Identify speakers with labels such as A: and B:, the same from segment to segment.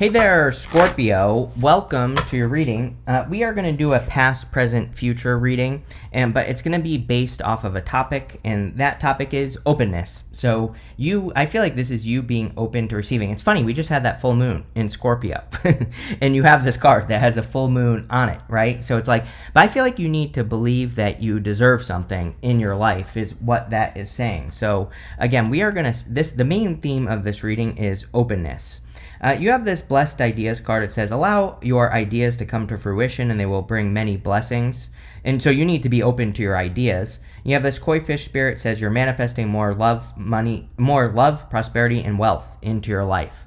A: Hey there, Scorpio. Welcome to your reading. We are going to do a past, present, future reading, but it's going to be based off of a topic, and that topic is openness. So I feel like this is you being open to receiving. It's funny, we just had that full moon in Scorpio, and you have this card that has a full moon on it, right? So it's like, but I feel like you need to believe that you deserve something in your life is what that is saying. So again, we are going to, the main theme of this reading is openness. You have this blessed ideas card. It says, allow your ideas to come to fruition and they will bring many blessings. And so you need to be open to your ideas. You have this koi fish spirit. It says you're manifesting more love, prosperity, and wealth into your life.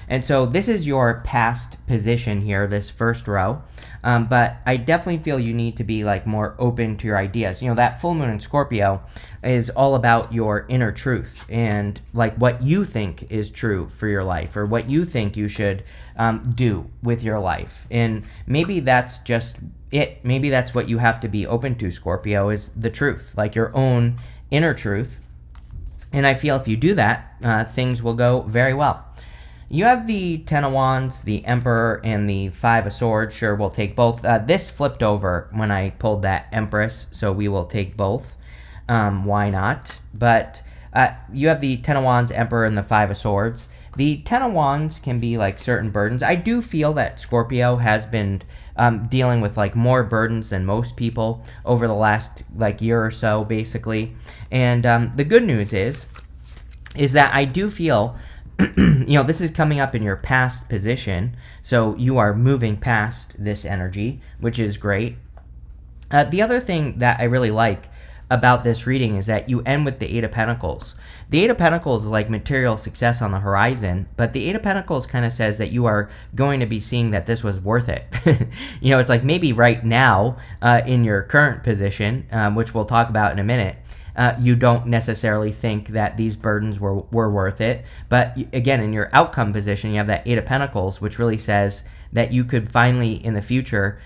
A: And so this is your past position here, this first row. But I definitely feel you need to be like more open to your ideas. You know, that full moon in Scorpio is all about your inner truth and like what you think is true for your life or what you think you should do with your life. And maybe that's just it. Maybe that's what you have to be open to, Scorpio, is the truth, like your own inner truth. And I feel if you do that, things will go very well. You have the Ten of Wands, the Emperor, and the Five of Swords. Sure, we'll take both. This flipped over when I pulled that Empress, so we will take both. Why not? But you have the Ten of Wands, Emperor, and the Five of Swords. The Ten of Wands can be like certain burdens. I do feel that Scorpio has been dealing with like more burdens than most people over the last like year or so, basically. And the good news is that I do feel you know, this is coming up in your past position, so you are moving past this energy, which is great. The other thing that I really like about this reading is that you end with the Eight of Pentacles. The Eight of Pentacles is like material success on the horizon, but the Eight of Pentacles kind of says that you are going to be seeing that this was worth it. You know, it's like maybe right now in your current position, which we'll talk about in a minute, you don't necessarily think that these burdens were worth it. But again, in your outcome position, you have that Eight of Pentacles, which really says that you could finally in the future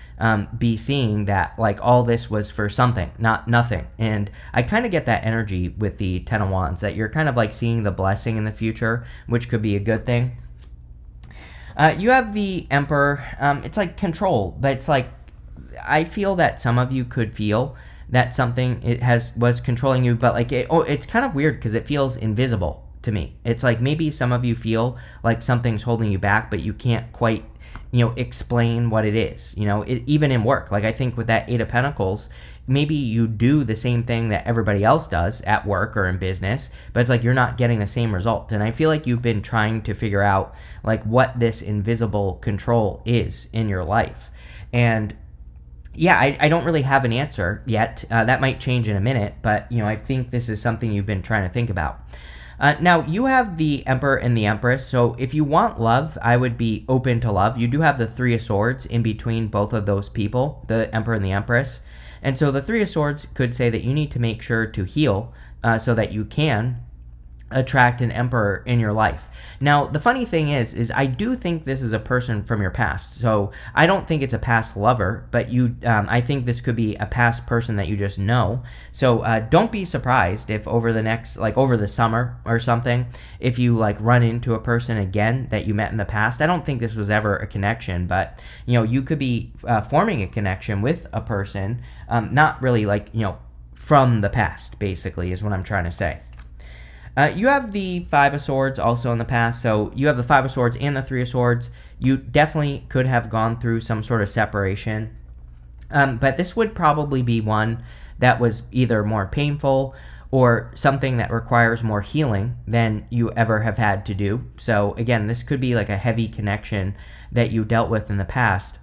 A: be seeing that like all this was for something, not nothing. And I kind of get that energy with the Ten of Wands, that you're kind of like seeing the blessing in the future, which could be a good thing. You have the Emperor. It's like control, but it's like I feel that some of you could feel that something was controlling you, but like it's kind of weird because it feels invisible to me. It's like maybe some of you feel like something's holding you back, but you can't quite, you know, explain what it is. You know, even in work, like I think with that Eight of Pentacles, maybe you do the same thing that everybody else does at work or in business, but it's like you're not getting the same result. And I feel like you've been trying to figure out like what this invisible control is in your life. And yeah, I don't really have an answer yet. That might change in a minute, but you know, I think this is something you've been trying to think about. Now, you have the Emperor and the Empress, so if you want love, I would be open to love. You do have the Three of Swords in between both of those people, the Emperor and the Empress. And so the Three of Swords could say that you need to make sure to heal so that you can attract an emperor in your life. Now, the funny thing is I do think this is a person from your past. So I don't think it's a past lover, but I think this could be a past person that you just know. So don't be surprised if over the summer or something, if you like run into a person again that you met in the past. I don't think this was ever a connection, but you know, you could be forming a connection with a person, not really like, you know, from the past, basically, is what I'm trying to say. You have the Five of Swords also in the past, so you have the Five of Swords and the Three of Swords. You definitely could have gone through some sort of separation, but this would probably be one that was either more painful or something that requires more healing than you ever have had to do. So again, this could be like a heavy connection that you dealt with in the past.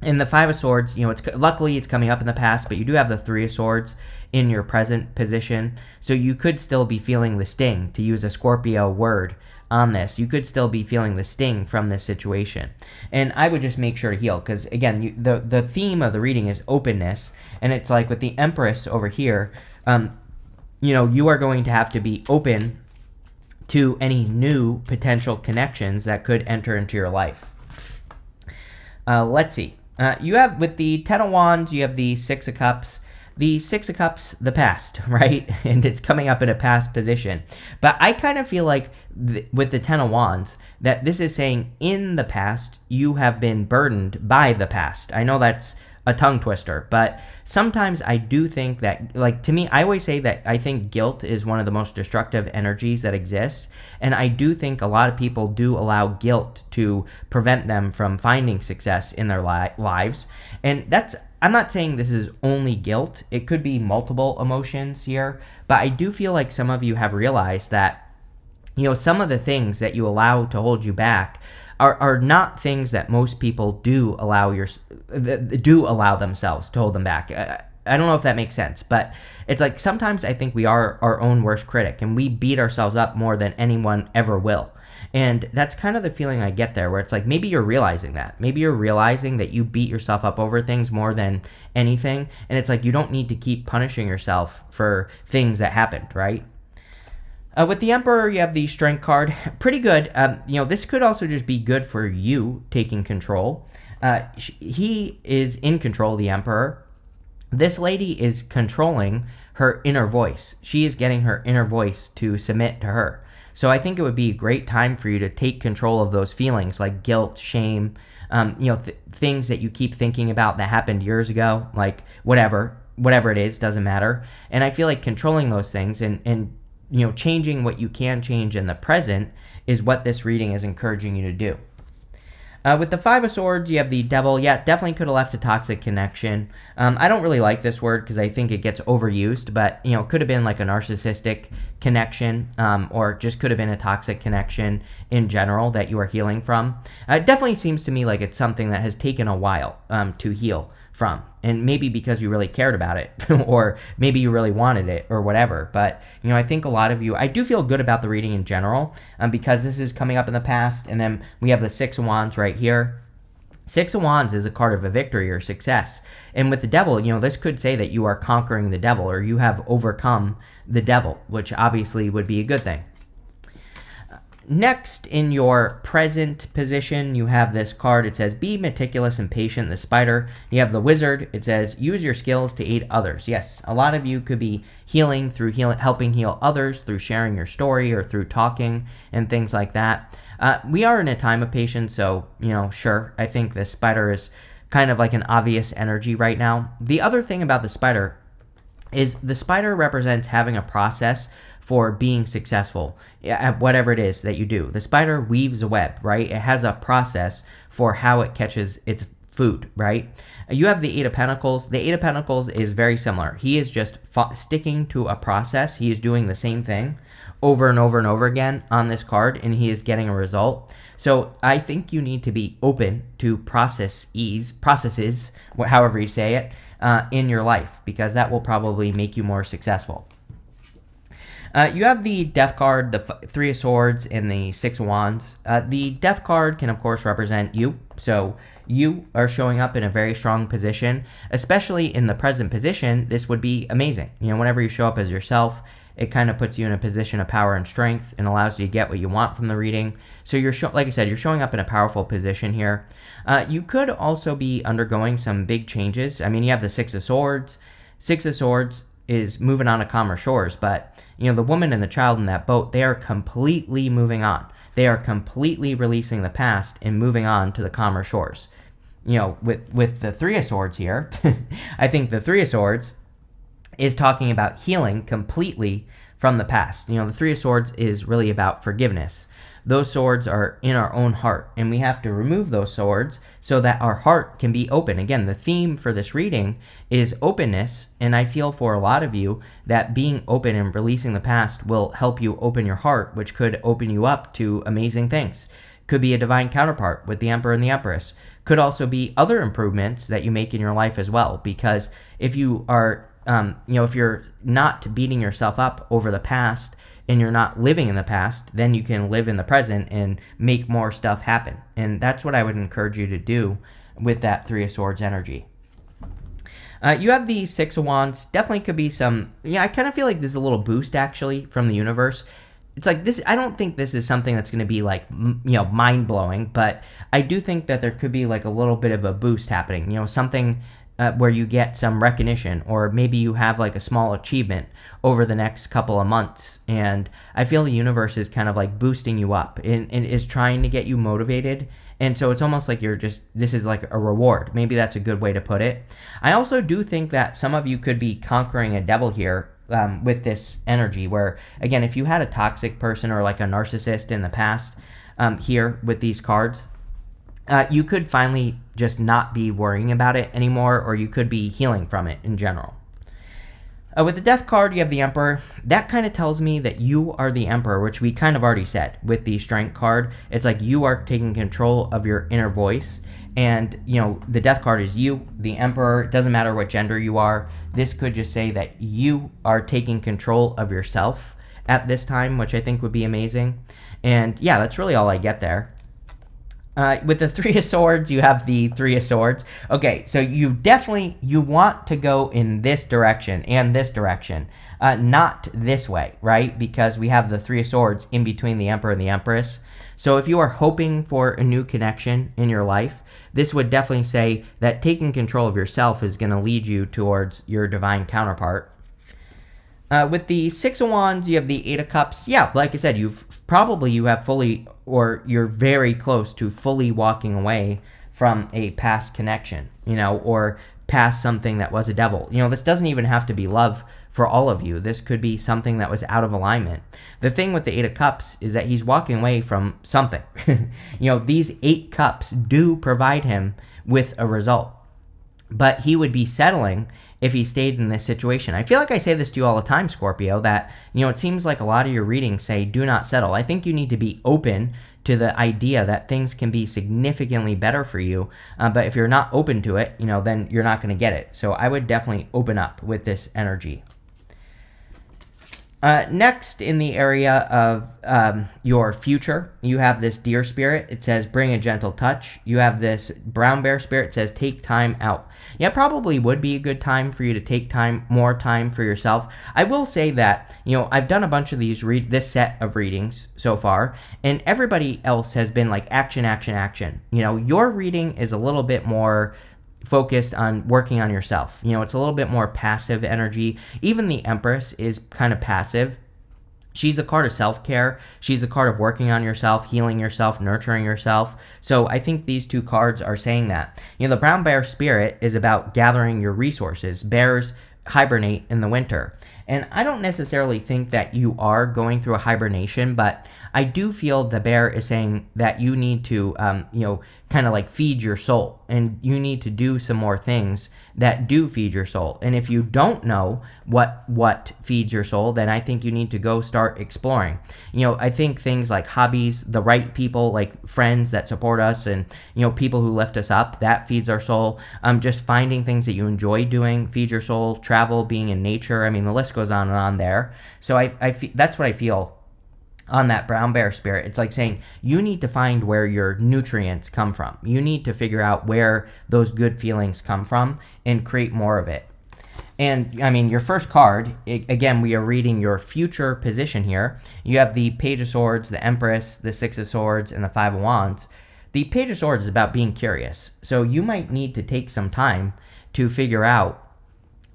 A: In the Five of Swords, you know, luckily it's coming up in the past, but you do have the Three of Swords in your present position, so you could still be feeling the sting, to use a Scorpio word on this. You could still be feeling the sting from this situation, and I would just make sure to heal, because again, the theme of the reading is openness, and it's like with the Empress over here, you know, you are going to have to be open to any new potential connections that could enter into your life. Let's see. You have, with the Ten of Wands, you have the Six of Cups. The Six of Cups, the past, right? And it's coming up in a past position. But I kind of feel like with the Ten of Wands, that this is saying in the past, you have been burdened by the past. I know that's a tongue twister, but sometimes I do think that, like, to me, I always say that I think guilt is one of the most destructive energies that exists. And I do think a lot of people do allow guilt to prevent them from finding success in their lives. And I'm not saying this is only guilt. It could be multiple emotions here, but I do feel like some of you have realized that, some of the things that you allow to hold you back are not things that most people do allow themselves to hold them back. I don't know if that makes sense, but it's like sometimes I think we are our own worst critic and we beat ourselves up more than anyone ever will. And that's kind of the feeling I get there, where it's like maybe you're realizing that. Maybe you're realizing that you beat yourself up over things more than anything. And it's like you don't need to keep punishing yourself for things that happened, right? With the Emperor, you have the Strength card. Pretty good. This could also just be good for you taking control. He is in control, the Emperor. This lady is controlling her inner voice. She is getting her inner voice to submit to her. So I think it would be a great time for you to take control of those feelings like guilt, shame, things that you keep thinking about that happened years ago, like whatever it is, doesn't matter. And I feel like controlling those things and changing what you can change in the present is what this reading is encouraging you to do. With the Five of Swords, you have the Devil. Yeah, definitely could have left a toxic connection. I don't really like this word because I think it gets overused, but, it could have been like a narcissistic connection, or just could have been a toxic connection in general that you are healing from. It definitely seems to me like it's something that has taken a while to heal from, and maybe because you really cared about it or maybe you really wanted it or whatever. But I think a lot of you, I do feel good about the reading in general, because this is coming up in the past. And then we have the Six of Wands right here. Six of Wands is a card of a victory or success. And with the Devil, this could say that you are conquering the devil or you have overcome the devil, which obviously would be a good thing. Next, in your present position, you have this card. It says, be meticulous and patient, the Spider. You have the Wizard. It says, use your skills to aid others. Yes, a lot of you could be healing through helping heal others, through sharing your story or through talking and things like that. We are in a time of patience, so, sure, I think the Spider is kind of like an obvious energy right now. The other thing about the Spider is the Spider represents having a process for being successful at whatever it is that you do. The spider weaves a web, right? It has a process for how it catches its food, right? You have the Eight of Pentacles. The Eight of Pentacles is very similar. He is just sticking to a process. He is doing the same thing over and over and over again on this card, and he is getting a result. So I think you need to be open to processes, however you say it, in your life, because that will probably make you more successful. You have the Death card, the Three of Swords, and the Six of Wands. The Death card can, of course, represent you. So you are showing up in a very strong position, especially in the present position. This would be amazing. Whenever you show up as yourself, it kind of puts you in a position of power and strength and allows you to get what you want from the reading. So like I said, you're showing up in a powerful position here. You could also be undergoing some big changes. I mean, you have the Six of Swords. Six of Swords is moving on to calmer shores, but the woman and the child in that boat, they are completely moving on. They are completely releasing the past and moving on to the calmer shores. With the Three of Swords here, I think the Three of Swords is talking about healing completely from the past. The Three of Swords is really about forgiveness. Those swords are in our own heart, and we have to remove those swords so that our heart can be open. Again, the theme for this reading is openness, and I feel for a lot of you that being open and releasing the past will help you open your heart, which could open you up to amazing things. Could be a divine counterpart with the Emperor and the Empress. Could also be other improvements that you make in your life as well, because if you are, if you're not beating yourself up over the past, and you're not living in the past, then you can live in the present and make more stuff happen. And that's what I would encourage you to do with that Three of Swords energy. You have the Six of Wands. Definitely could be some, I kind of feel like this is a little boost actually from the universe. It's like this, I don't think this is something that's going to be like, mind blowing, but I do think that there could be like a little bit of a boost happening, something where you get some recognition, or maybe you have like a small achievement over the next couple of months. And I feel the universe is kind of like boosting you up and is trying to get you motivated. And so it's almost like this is like a reward. Maybe that's a good way to put it. I also do think that some of you could be conquering a devil here with this energy, where, again, if you had a toxic person or like a narcissist in the past here with these cards, you could finally just not be worrying about it anymore, or you could be healing from it in general. With the Death card, you have the Emperor. That kind of tells me that you are the Emperor, which we kind of already said with the Strength card. It's like you are taking control of your inner voice. And, the Death card is you, the Emperor. It doesn't matter what gender you are. This could just say that you are taking control of yourself at this time, which I think would be amazing. And yeah, that's really all I get there. With the Three of Swords, you have the Three of Swords. Okay, so you want to go in this direction and this direction, not this way, right? Because we have the Three of Swords in between the Emperor and the Empress. So if you are hoping for a new connection in your life, this would definitely say that taking control of yourself is going to lead you towards your divine counterpart. With the Six of Wands, you have the Eight of Cups. Yeah, like I said, you have fully, or you're very close to fully walking away from a past connection, or past something that was a devil. This doesn't even have to be love for all of you. This could be something that was out of alignment. The thing with the Eight of Cups is that he's walking away from something. These 8 cups do provide him with a result, but he would be settling if he stayed in this situation. I feel like I say this to you all the time, Scorpio, that, it seems like a lot of your readings say do not settle. I think you need to be open to the idea that things can be significantly better for you. But if you're not open to it, then you're not going to get it. So I would definitely open up with this energy. Next, in the area of your future, you have this Deer Spirit. It says, bring a gentle touch. You have this Brown Bear Spirit. It says, take time out. Yeah, probably would be a good time for you to take more time for yourself. I will say that, I've done a bunch of this set of readings so far, and everybody else has been like action, action, action. Your reading is a little bit more focused on working on yourself. It's a little bit more passive energy. Even the Empress is kind of passive. She's a card of self-care. She's a card of working on yourself, healing yourself, nurturing yourself. So I think these 2 cards are saying that. The Brown Bear Spirit is about gathering your resources. Bears hibernate in the winter. And I don't necessarily think that you are going through a hibernation, but I do feel the bear is saying that you need to, kind of like feed your soul, and you need to do some more things that do feed your soul. And if you don't know what feeds your soul, then I think you need to go start exploring. I think things like hobbies, the right people, like friends that support us, and people who lift us up, that feeds our soul. Just finding things that you enjoy doing feeds your soul. Travel, being in nature. I mean, the list goes on and on there. So that's what I feel on that Brown Bear Spirit. It's like saying you need to find where your nutrients come from. You need to figure out where those good feelings come from and create more of it. And I mean, your first card, again, we are reading your future position here. You have the Page of Swords, the Empress, the Six of Swords, and the Five of Wands. The Page of Swords is about being curious. So you might need to take some time to figure out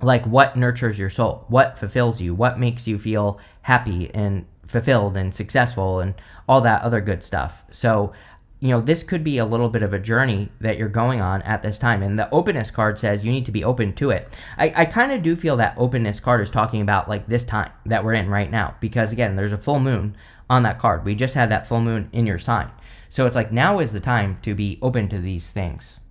A: like what nurtures your soul, what fulfills you, what makes you feel happy and fulfilled and successful and all that other good stuff. So, this could be a little bit of a journey that you're going on at this time. And the openness card says you need to be open to it. I kind of do feel that openness card is talking about like this time that we're in right now, because again, there's a full moon on that card. We just had that full moon in your sign. So it's like now is the time to be open to these things.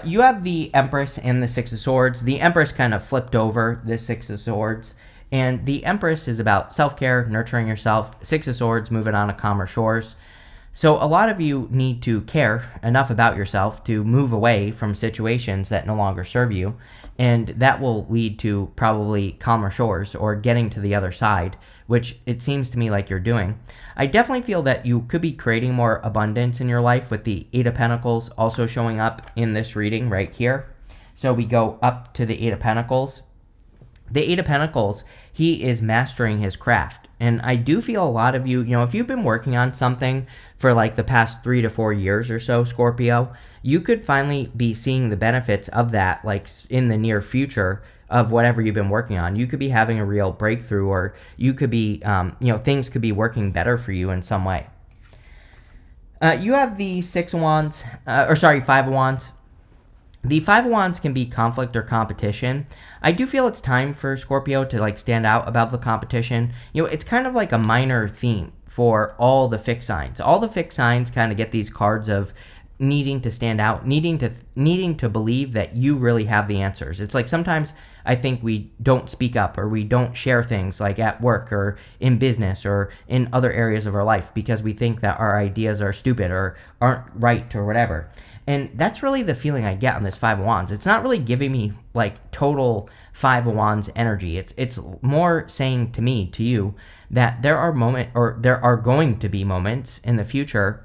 A: You have the Empress and the Six of Swords. The Empress kind of flipped over the Six of Swords. And the Empress is about self-care, nurturing yourself. Six of Swords, moving on to calmer shores. So a lot of you need to care enough about yourself to move away from situations that no longer serve you. And that will lead to probably calmer shores or getting to the other side, which it seems to me like you're doing. I definitely feel that you could be creating more abundance in your life with the Eight of Pentacles also showing up in this reading right here. So we go up to the Eight of Pentacles. The Eight of Pentacles, he is mastering his craft. And I do feel a lot of you, if you've been working on something for like the past 3 to 4 years or so, Scorpio, you could finally be seeing the benefits of that, like in the near future of whatever you've been working on. You could be having a real breakthrough, or you could be, things could be working better for you in some way. You have the Five of Wands. The Five of Wands can be conflict or competition. I do feel it's time for Scorpio to like stand out about the competition. It's kind of like a minor theme for all the fixed signs. All the fixed signs kind of get these cards of needing to stand out, needing to believe that you really have the answers. It's like sometimes I think we don't speak up, or we don't share things like at work or in business or in other areas of our life because we think that our ideas are stupid or aren't right or whatever. And that's really the feeling I get on this Five of Wands. It's not really giving me like total Five of Wands energy. It's more saying to me, to you, that there are going to be moments in the future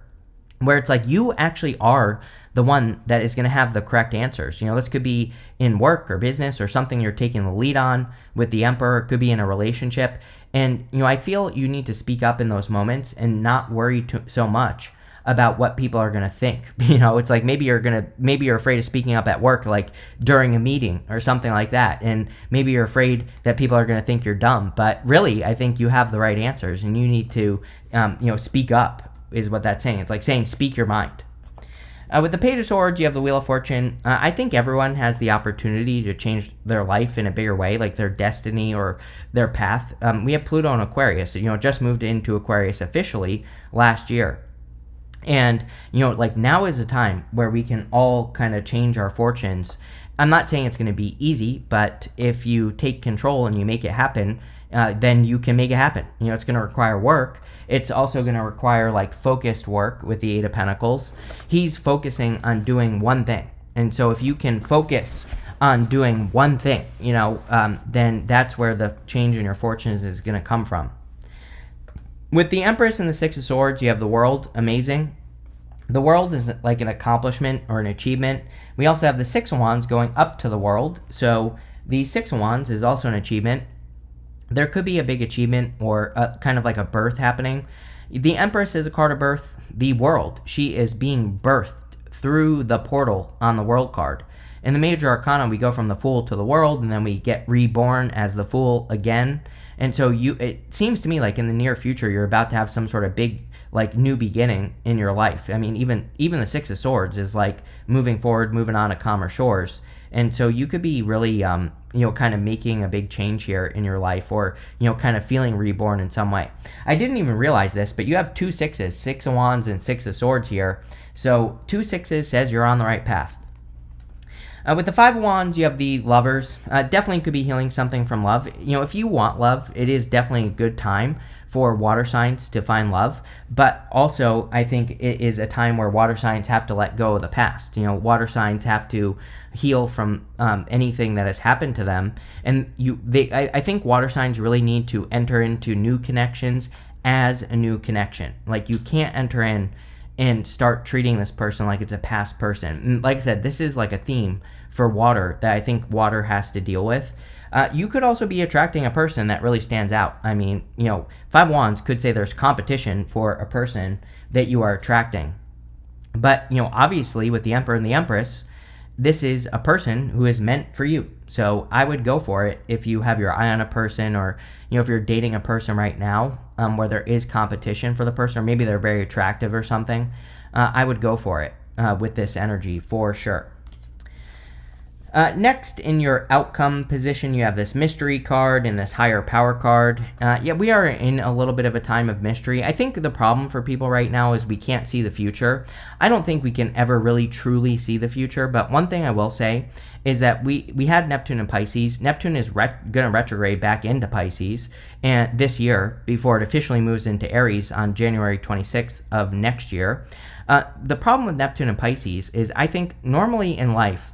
A: where it's like you actually are the one that is going to have the correct answers. This could be in work or business or something you're taking the lead on with the Emperor. It could be in a relationship. And, I feel you need to speak up in those moments and not worry so much about what people are going to think. It's like maybe you're afraid of speaking up at work, like during a meeting or something like that. And maybe you're afraid that people are going to think you're dumb, but really I think you have the right answers and you need to, speak up is what that's saying. It's like saying, speak your mind. With the Page of Swords, you have the Wheel of Fortune. I think everyone has the opportunity to change their life in a bigger way, like their destiny or their path. We have Pluto in Aquarius, just moved into Aquarius officially last year. And, like now is the time where we can all kind of change our fortunes. I'm not saying it's going to be easy, but if you take control and you make it happen, then you can make it happen. It's going to require work. It's also going to require like focused work with the Eight of Pentacles. He's focusing on doing one thing. And so if you can focus on doing one thing, then that's where the change in your fortunes is going to come from. With the Empress and the Six of Swords, you have the World. Amazing. The World is like an accomplishment or an achievement. We also have the Six of Wands going up to the World. So the Six of Wands is also an achievement. There could be a big achievement or kind of like a birth happening. The Empress is a card of birth. The World, she is being birthed through the portal on the World card. In the Major Arcana, we go from the Fool to the World, and then we get reborn as the Fool again. And so it seems to me like in the near future, you're about to have some sort of big, like, new beginning in your life. I mean, even the Six of Swords is like moving forward, moving on to calmer shores. And so you could be really, kind of making a big change here in your life, or, kind of feeling reborn in some way. I didn't even realize this, but you have two sixes, Six of Wands and Six of Swords here. So 2 6s says you're on the right path. With the Five of Wands, you have the Lovers. Definitely could be healing something from love. If you want love, it is definitely a good time for water signs to find love. But also, I think it is a time where water signs have to let go of the past. Water signs have to heal from anything that has happened to them. And I think water signs really need to enter into new connections as a new connection. Like, you can't enter in and start treating this person like it's a past person. And like I said, this is like a theme for water that I think water has to deal with. You could also be attracting a person that really stands out. I mean, Five of Wands could say there's competition for a person that you are attracting. But, obviously with the Emperor and the Empress, this is a person who is meant for you. So I would go for it if you have your eye on a person, or, if you're dating a person right now where there is competition for the person, or maybe they're very attractive or something. I would go for it with this energy for sure. Next, in your outcome position, you have this mystery card and this higher power card. We are in a little bit of a time of mystery. I think the problem for people right now is we can't see the future. I don't think we can ever really truly see the future, but one thing I will say is that we had Neptune in Pisces. Neptune is going to retrograde back into Pisces and this year before it officially moves into Aries on January 26th of next year. The problem with Neptune and Pisces is I think normally in life,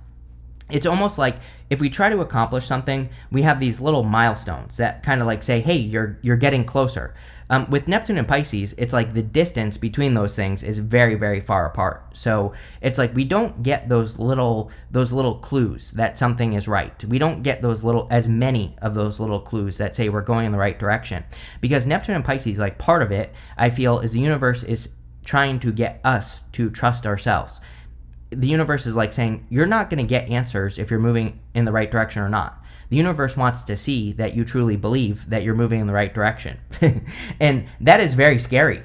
A: It's almost like if we try to accomplish something, we have these little milestones that kind of like say, hey, you're getting closer. With Neptune and Pisces, it's like the distance between those things is very, very far apart. So it's like we don't get those little clues that something is right. We don't get as many of those little clues that say we're going in the right direction. Because Neptune and Pisces, like part of it, I feel, is the universe is trying to get us to trust ourselves. The universe is like saying, you're not going to get answers if you're moving in the right direction or not. The universe wants to see that you truly believe that you're moving in the right direction. And that is very scary,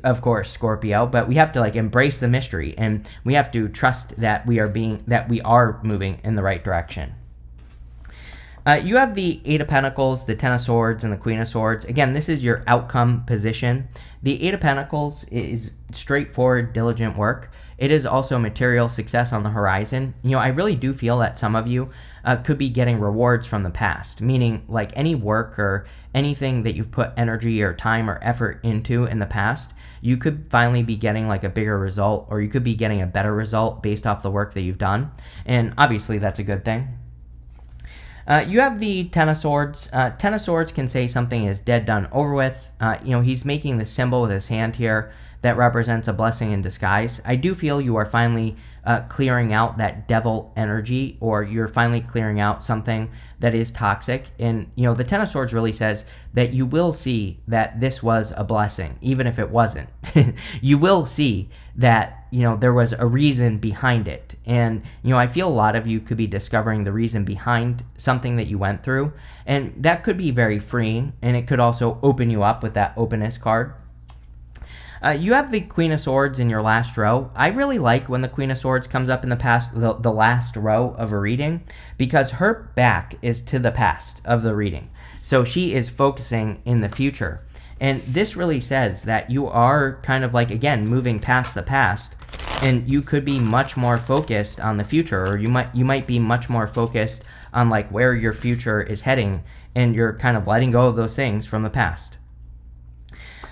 A: of course, Scorpio, but we have to like embrace the mystery, and we have to trust that we are moving in the right direction. You have the Eight of Pentacles, the Ten of Swords, and the Queen of Swords. Again, this is your outcome position. The Eight of Pentacles is straightforward, diligent work. It is also material success on the horizon. I really do feel that some of you could be getting rewards from the past, meaning like any work or anything that you've put energy or time or effort into in the past, you could finally be getting like a bigger result, or you could be getting a better result based off the work that you've done. And obviously that's a good thing. You have the Ten of Swords. Ten of Swords can say something is dead, done, over with. He's making the symbol with his hand here that represents a blessing in disguise. I do feel you are finally clearing out that devil energy, or you're finally clearing out something that is toxic. And, the Ten of Swords really says that you will see that this was a blessing, even if it wasn't. You will see that, there was a reason behind it. And, I feel a lot of you could be discovering the reason behind something that you went through. And that could be very freeing, and it could also open you up with that openness card. You have the Queen of Swords in your last row. I really like when the Queen of Swords comes up in the last row of a reading, because her back is to the past of the reading. So she is focusing in the future. And this really says that you are kind of like, again, moving past the past, and you could be much more focused on the future, or you might be much more focused on like where your future is heading, and you're kind of letting go of those things from the past.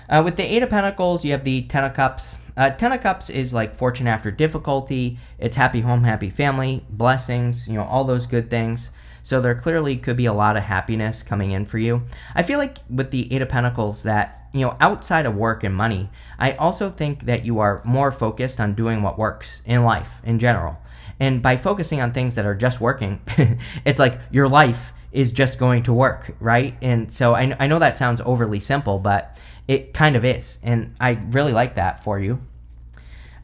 A: With the Eight of Pentacles, you have the Ten of Cups. Ten of Cups is like fortune after difficulty. It's happy home, happy family, blessings, all those good things. So there clearly could be a lot of happiness coming in for you. I feel like with the Eight of Pentacles that, outside of work and money, I also think that you are more focused on doing what works in life in general. And by focusing on things that are just working, it's like your life is just going to work, right? And so I know that sounds overly simple, but it kind of is, and I really like that for you.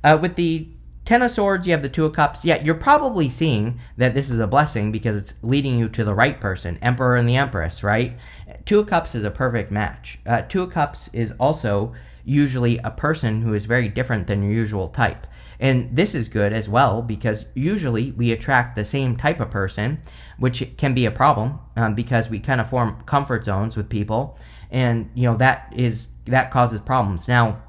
A: With the Ten of Swords, you have the Two of Cups. Yeah, you're probably seeing that this is a blessing because it's leading you to the right person, Emperor and the Empress, right? Two of Cups is a perfect match. Two of Cups is also usually a person who is very different than your usual type. And this is good as well, because usually we attract the same type of person, which can be a problem because we kind of form comfort zones with people. And, that causes problems. Now,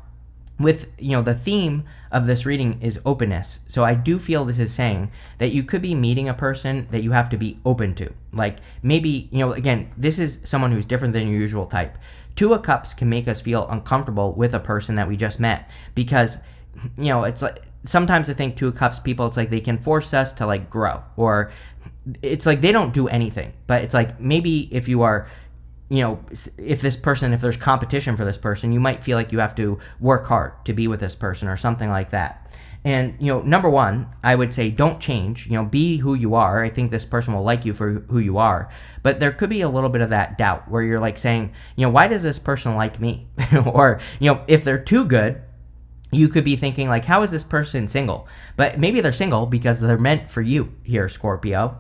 A: with, the theme of this reading is openness. So I do feel this is saying that you could be meeting a person that you have to be open to. Like maybe, again, this is someone who's different than your usual type. Two of Cups can make us feel uncomfortable with a person that we just met because, it's like, sometimes I think Two of Cups people, it's like they can force us to like grow, or it's like they don't do anything. But it's like maybe if you are, if there's competition for this person, you might feel like you have to work hard to be with this person or something like that. And, number one, I would say don't change, be who you are. I think this person will like you for who you are. But there could be a little bit of that doubt where you're like saying, why does this person like me? Or, if they're too good, you could be thinking like, how is this person single? But maybe they're single because they're meant for you here, Scorpio.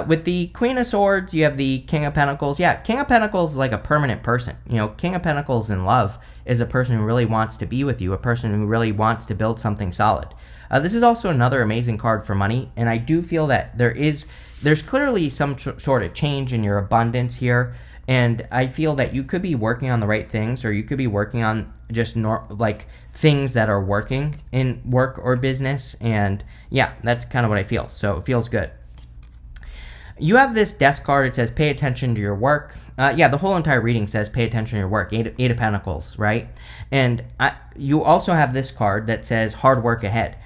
A: With the Queen of Swords, you have the King of Pentacles. Yeah, King of Pentacles is like a permanent person. King of Pentacles in love is a person who really wants to be with you, a person who really wants to build something solid. This is also another amazing card for money, and I do feel that there's clearly some sort of change in your abundance here, and I feel that you could be working on the right things, or you could be working on just things that are working in work or business, and yeah, that's kind of what I feel, so it feels good. You have this desk card. It says, pay attention to your work. The whole entire reading says, pay attention to your work. Eight of Pentacles, right? And you also have this card that says, hard work ahead.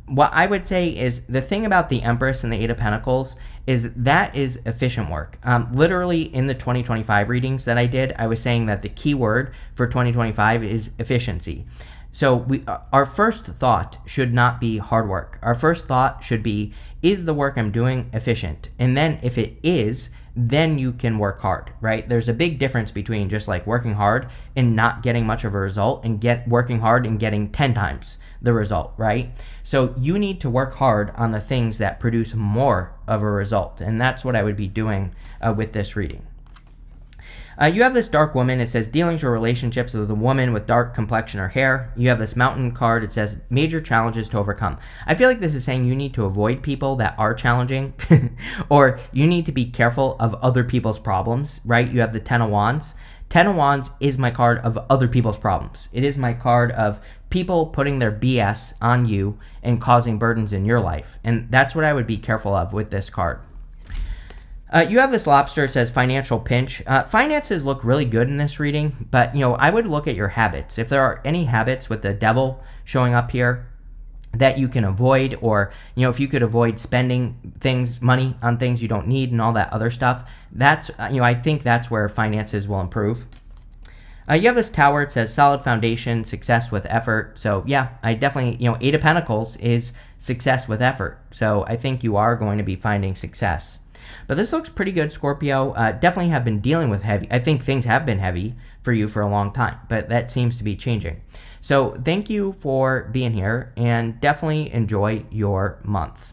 A: what I would say is the thing about the Empress and the Eight of Pentacles is that is efficient work. Literally in the 2025 readings that I did, I was saying that the key word for 2025 is efficiency. So our first thought should not be hard work. Our first thought should be, is the work I'm doing efficient? And then if it is, then you can work hard, right? There's a big difference between just like working hard and not getting much of a result and working hard and getting 10 times the result, right? So you need to work hard on the things that produce more of a result. And that's what I would be doing with this reading. You have this dark woman. It says dealings or relationships with a woman with dark complexion or hair. You have this mountain card. It says major challenges to overcome. I feel like this is saying you need to avoid people that are challenging or you need to be careful of other people's problems, right? You have the Ten of Wands. Ten of Wands is my card of other people's problems. It is my card of people putting their BS on you and causing burdens in your life. And that's what I would be careful of with this card. You have this lobster. It says financial pinch. Finances look really good in this reading, but I would look at your habits. If there are any habits with the devil showing up here that you can avoid, or if you could avoid spending money on things you don't need and all that other stuff, that's I think that's where finances will improve. You have this tower. It says solid foundation, success with effort. So yeah, I definitely, Eight of Pentacles is success with effort. So I think you are going to be finding success. But this looks pretty good, Scorpio. Definitely have been dealing with heavy. I think things have been heavy for you for a long time, but that seems to be changing. So thank you for being here and definitely enjoy your month.